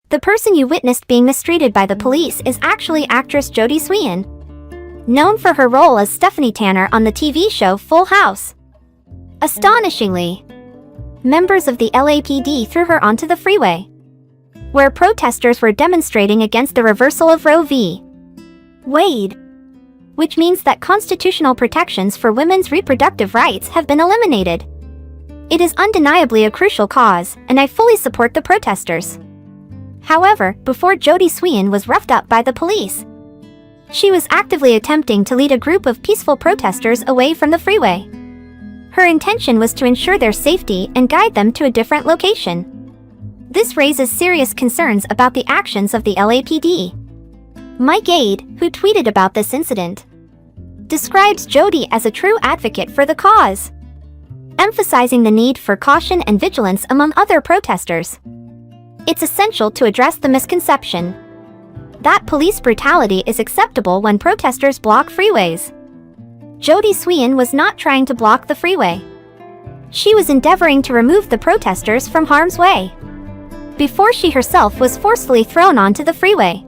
The person you witnessed being mistreated by the police is actually actress Jodie Sweetin, known for her role as Stephanie Tanner on the TV show Full House. Astonishingly, members of the LAPD threw her onto the freeway, where protesters were demonstrating against the reversal of Roe v. Wade, which means that constitutional protections for women's reproductive rights have been eliminated. It is undeniably a crucial cause, and I fully support the protesters. However, before Jodie Sweetin was roughed up by the police, she was actively attempting to lead a group of peaceful protesters away from the freeway. Her intention was to ensure their safety and guide them to a different location. This raises serious concerns about the actions of the LAPD. Mike Ade, who tweeted about this incident, describes Jodie as a true advocate for the cause, emphasizing the need for caution and vigilance among other protesters. It's essential to address the misconception that police brutality is acceptable when protesters block freeways. Jodie Sweetin was not trying to block the freeway. She was endeavoring to remove the protesters from harm's way before she herself was forcefully thrown onto the freeway.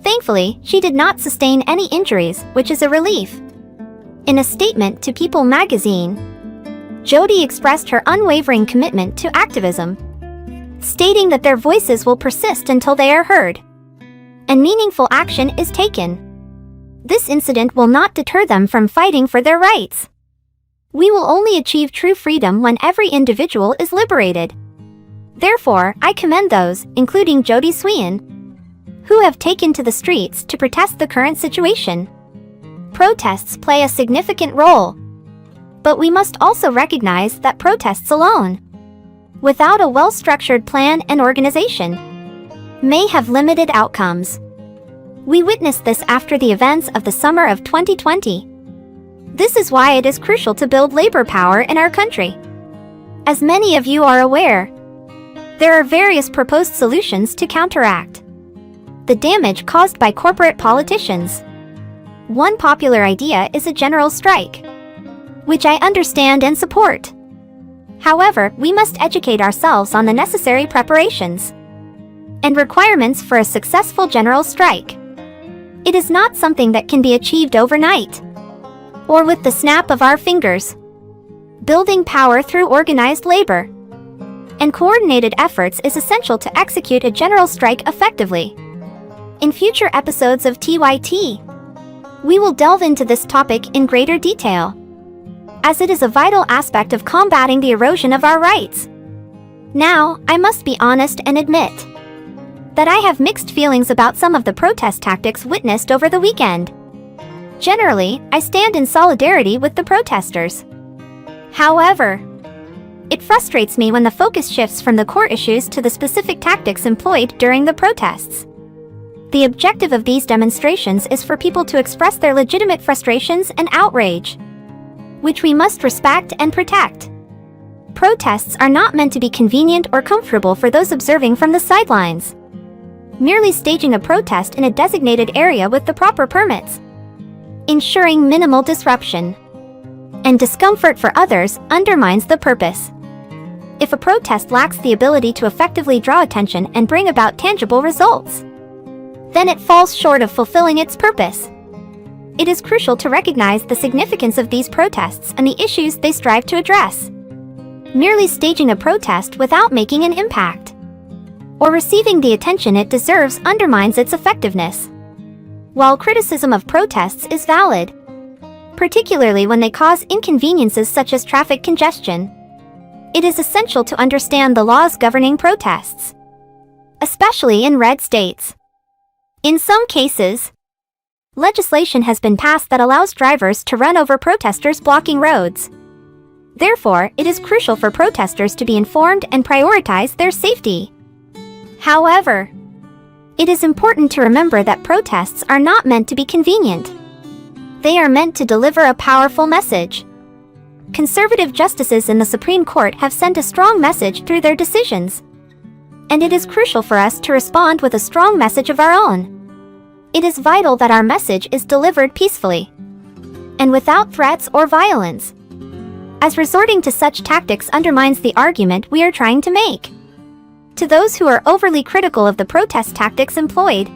Thankfully, she did not sustain any injuries, which is a relief. In a statement to People magazine, Jodie expressed her unwavering commitment to activism, stating that their voices will persist until they are heard and meaningful action is taken. This incident will not deter them from fighting for their rights. We will only achieve true freedom when every individual is liberated. Therefore, I commend those, including Jodie Sweetin, who have taken to the streets to protest the current situation. Protests play a significant role, but we must also recognize that protests alone, without a well-structured plan and organization, may have limited outcomes. We witnessed this after the events of the summer of 2020. This is why it is crucial to build labor power in our country. As many of you are aware, there are various proposed solutions to counteract the damage caused by corporate politicians. One popular idea is a general strike, which I understand and support. However, we must educate ourselves on the necessary preparations and requirements for a successful general strike. It is not something that can be achieved overnight or with the snap of our fingers. Building power through organized labor and coordinated efforts is essential to execute a general strike effectively. In future episodes of TYT, we will delve into this topic in greater detail, as it is a vital aspect of combating the erosion of our rights. Now, I must be honest and admit that I have mixed feelings about some of the protest tactics witnessed over the weekend. Generally, I stand in solidarity with the protesters. However, it frustrates me when the focus shifts from the core issues to the specific tactics employed during the protests. The objective of these demonstrations is for people to express their legitimate frustrations and outrage, which we must respect and protect. Protests are not meant to be convenient or comfortable for those observing from the sidelines. Merely staging a protest in a designated area with the proper permits, ensuring minimal disruption and discomfort for others, undermines the purpose. If a protest lacks the ability to effectively draw attention and bring about tangible results, then it falls short of fulfilling its purpose. It is crucial to recognize the significance of these protests and the issues they strive to address. Merely staging a protest without making an impact or receiving the attention it deserves undermines its effectiveness. While criticism of protests is valid, particularly when they cause inconveniences such as traffic congestion, it is essential to understand the laws governing protests, especially in red states. In some cases, legislation has been passed that allows drivers to run over protesters blocking roads. Therefore, it is crucial for protesters to be informed and prioritize their safety. However, it is important to remember that protests are not meant to be convenient. They are meant to deliver a powerful message. Conservative justices in the Supreme Court have sent a strong message through their decisions, and it is crucial for us to respond with a strong message of our own. It is vital that our message is delivered peacefully and without threats or violence, as resorting to such tactics undermines the argument we are trying to make. To those who are overly critical of the protest tactics employed,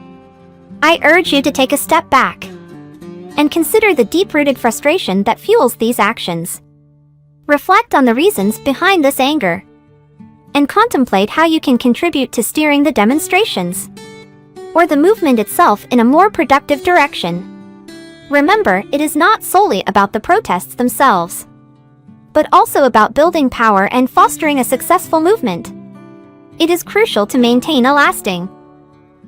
I urge you to take a step back and consider the deep-rooted frustration that fuels these actions. Reflect on the reasons behind this anger and contemplate how you can contribute to steering the demonstrations or the movement itself in a more productive direction. Remember, it is not solely about the protests themselves, but also about building power and fostering a successful movement. It is crucial to maintain a lasting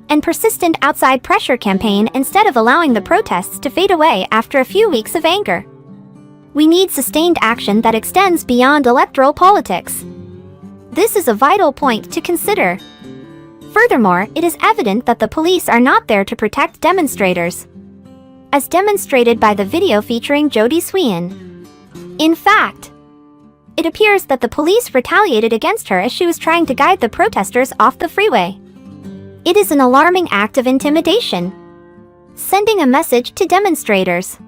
and persistent outside pressure campaign instead of allowing the protests to fade away after a few weeks of anger. We need sustained action that extends beyond electoral politics. This is a vital point to consider. Furthermore, it is evident that the police are not there to protect demonstrators, as demonstrated by the video featuring Jody Swean. In fact, it appears that the police retaliated against her as she was trying to guide the protesters off the freeway. It is an alarming act of intimidation, sending a message to demonstrators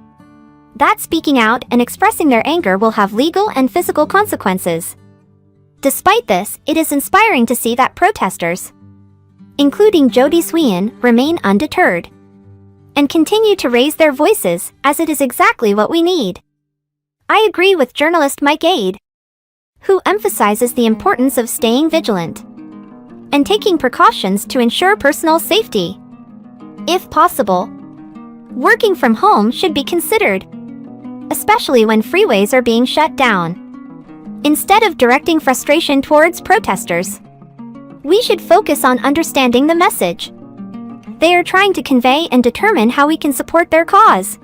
that speaking out and expressing their anger will have legal and physical consequences. Despite this, it is inspiring to see that protesters, including Jody Swean, remain undeterred and continue to raise their voices, as it is exactly what we need. I agree with journalist Mike Aide, who emphasizes the importance of staying vigilant and taking precautions to ensure personal safety. If possible, working from home should be considered, especially when freeways are being shut down. Instead of directing frustration towards protesters, we should focus on understanding the message they are trying to convey and determine how we can support their cause.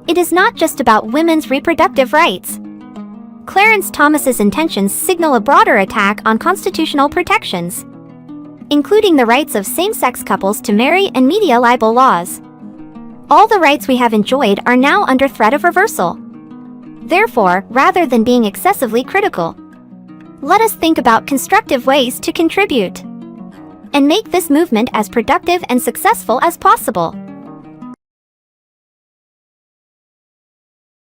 It is not just about women's reproductive rights. Clarence Thomas's intentions signal a broader attack on constitutional protections, including the rights of same-sex couples to marry and media libel laws. All the rights we have enjoyed are now under threat of reversal. Therefore, rather than being excessively critical, let us think about constructive ways to contribute and make this movement as productive and successful as possible.